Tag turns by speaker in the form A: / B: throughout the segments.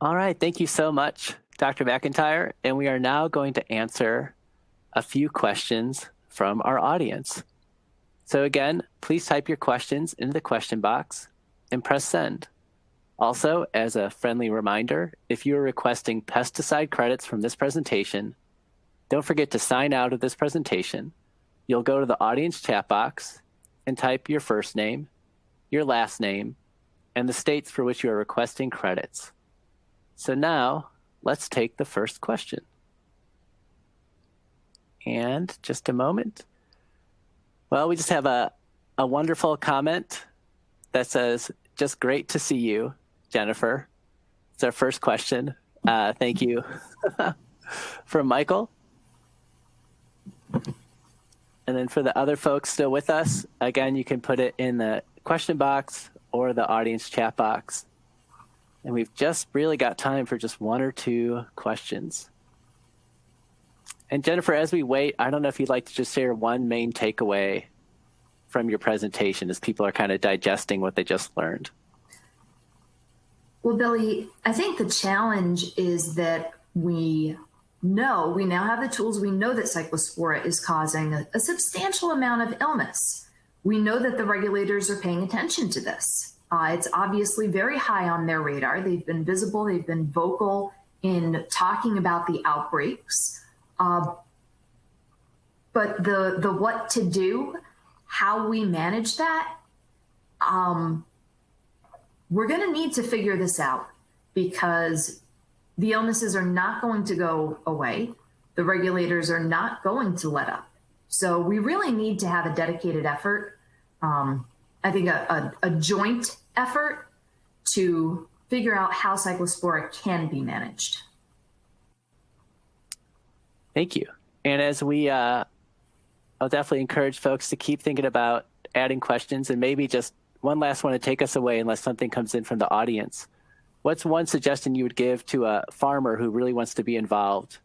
A: All right, thank you so much, Dr. McIntyre. And we are now going to answer a few questions from our audience. So again, please type your questions into the question box and press send. Also, as a friendly reminder, if you are requesting pesticide credits from this presentation, don't forget to sign out of this presentation. You'll go to the audience chat box and type your first name, your last name, and the states for which you are requesting credits. So now, let's take the first question. And just a moment. Well, we just have a wonderful comment that says, just great to see you, Jennifer. It's our first question. Thank you. From Michael. And then for the other folks still with us, again, you can put it in the question box or the audience chat box. And we've just really got time for just one or two questions. And Jennifer, as we wait, I don't know if you'd like to just share one main takeaway from your presentation as people are kind of digesting what they just learned.
B: Well, Billy, I think the challenge is that we now have the tools. We know that Cyclospora is causing a substantial amount of illness. We know that the regulators are paying attention to this. It's obviously very high on their radar. They've been visible. They've been vocal in talking about the outbreaks. But the what to do, how we manage that, we're going to need to figure this out because the illnesses are not going to go away. The regulators are not going to let up. So we really need to have a dedicated effort. I think a joint effort to figure out how Cyclospora can be managed.
A: Thank you. And as I'll definitely encourage folks to keep thinking about adding questions, and maybe just one last one to take us away unless something comes in from the audience. What's one suggestion you would give to a farmer who really wants to be involved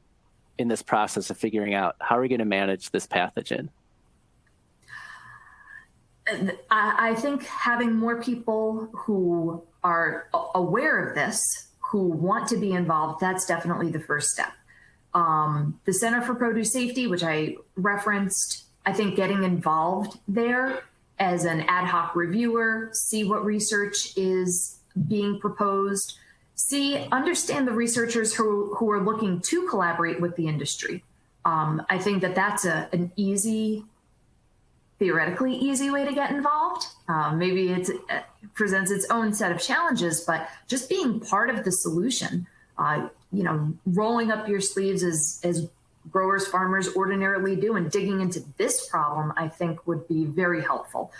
A: in this process of figuring out how are we going to manage this pathogen?
B: I think having more people who are aware of this, who want to be involved, that's definitely the first step. The Center for Produce Safety, which I referenced, I think getting involved there as an ad hoc reviewer, see what research is being proposed, understand the researchers who are looking to collaborate with the industry. I think that's an theoretically easy way to get involved. Maybe it presents its own set of challenges, but just being part of the solution, rolling up your sleeves as growers, farmers ordinarily do and digging into this problem, I think would be very helpful.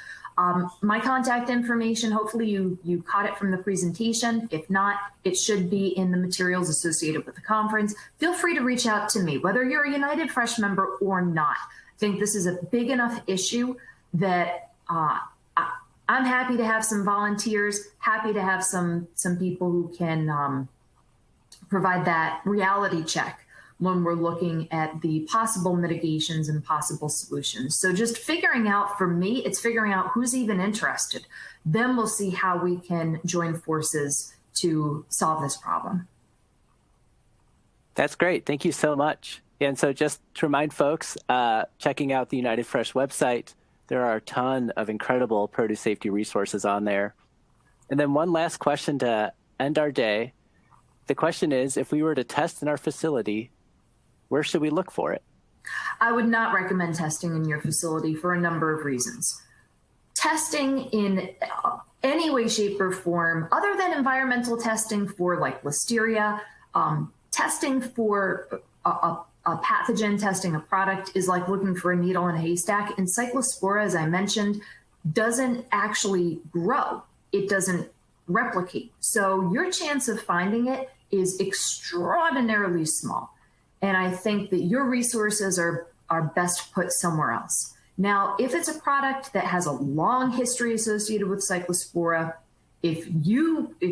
B: My contact information, hopefully you caught it from the presentation. If not, it should be in the materials associated with the conference. Feel free to reach out to me, whether you're a United Fresh member or not. I think this is a big enough issue that I'm happy to have some volunteers, happy to have some people who can provide that reality check when we're looking at the possible mitigations and possible solutions. So just figuring out, for me, it's figuring out who's even interested. Then we'll see how we can join forces to solve this problem.
A: That's great. Thank you so much. And so just to remind folks, checking out the United Fresh website, there are a ton of incredible produce safety resources on there. And then one last question to end our day. The question is, if we were to test in our facility, where should we look for it?
B: I would not recommend testing in your facility for a number of reasons. Testing in any way, shape, or form, other than environmental testing for like listeria, testing for a pathogen, testing a product is like looking for a needle in a haystack. And Cyclospora, as I mentioned, doesn't actually grow. It doesn't replicate. So your chance of finding it is extraordinarily small. And I think that your resources are best put somewhere else. Now, if it's a product that has a long history associated with Cyclospora, if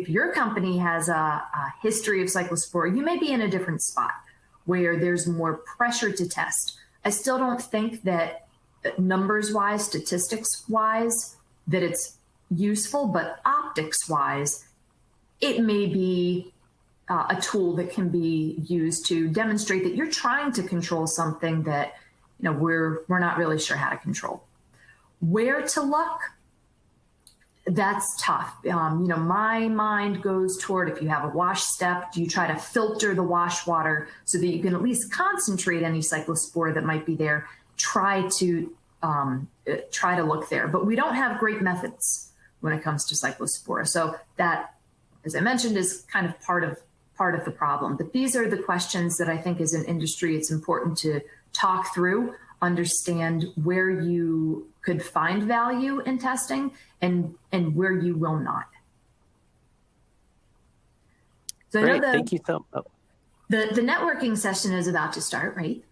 B: your company has a history of Cyclospora, you may be in a different spot where there's more pressure to test. I still don't think that numbers-wise, statistics-wise, that it's useful, but optics-wise, it may be a tool that can be used to demonstrate that you're trying to control something that, you know, we're not really sure how to control. Where to look? That's tough. You know, my mind goes toward, if you have a wash step, do you try to filter the wash water so that you can at least concentrate any cyclospora that might be there? Try to look there. But we don't have great methods when it comes to Cyclospora. So that, as I mentioned, is kind of part of the problem. But these are the questions that I think as an industry, it's important to talk through, understand where you could find value in testing and where you will not. So
A: Great, thank you so much.
B: The networking session is about to start, right?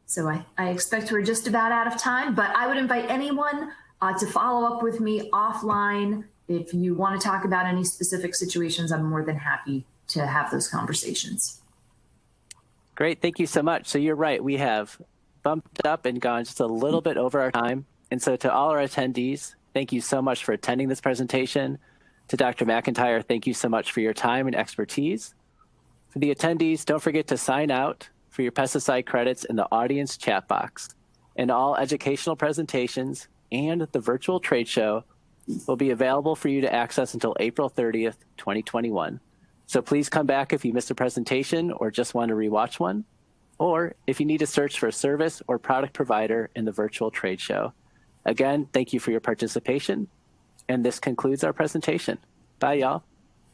B: So I expect we're just about out of time, but I would invite anyone to follow up with me offline. If you want to talk about any specific situations, I'm more than happy to have those conversations.
A: Great, thank you so much. So you're right, we have bumped up and gone just a little bit over our time. And so to all our attendees, thank you so much for attending this presentation. To Dr. McIntyre, thank you so much for your time and expertise. For the attendees, don't forget to sign out for your pesticide credits in the audience chat box. And all educational presentations and the virtual trade show will be available for you to access until April 30th, 2021. So please come back if you missed a presentation or just want to rewatch one, or if you need to search for a service or product provider in the virtual trade show. Again, thank you for your participation. And this concludes our presentation. Bye, y'all.